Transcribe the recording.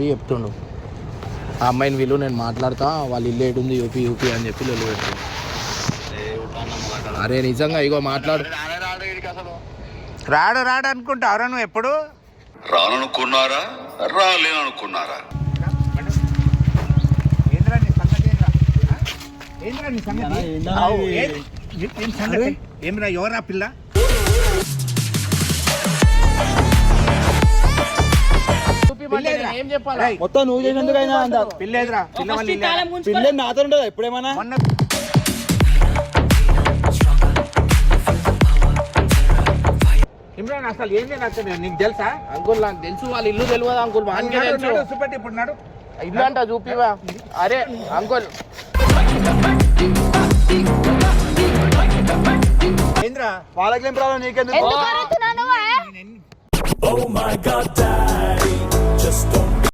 చెప్పి చెప్తుండు. ఆ అమ్మాయిని వీళ్ళు నేను మాట్లాడతా, వాళ్ళ ఇల్లు ఏటుంది యూపీ యూపీ అని చెప్పి లొల్లి పెడుతుంది. అరే నిజంగా ఇగో మాట్లాడు. రాడు రాడు అనుకుంటావురా నువ్వు ఎప్పుడు? రాననుకున్నారా రాలేననుకున్నారా? ఏమిరా ఎవరా పిల్ల? ఏం చెప్పాలి మొత్తం నువ్వు చేసినందుకైనా పిల్లేదురా, పిల్ల నాతో ఉండదు ఎప్పుడేమన్నా. ఇమ్రాన్ అసలు ఏం చేయాలి నీకు తెలుసా? అంకుల్ నాకు తెలుసు, వాళ్ళ ఇల్లు తెలియదు అంకుల్. చూపెట్టి ఇప్పుడు నాడు ఇల్లు అంట చూపివా. అరే అంకుల్ ఏంద్రా వాళ్ళకేం ప్రాబ్లం నీకెందుకు? ఎందుకు అరుస్తున్నావు? Oh my God, Daddy, just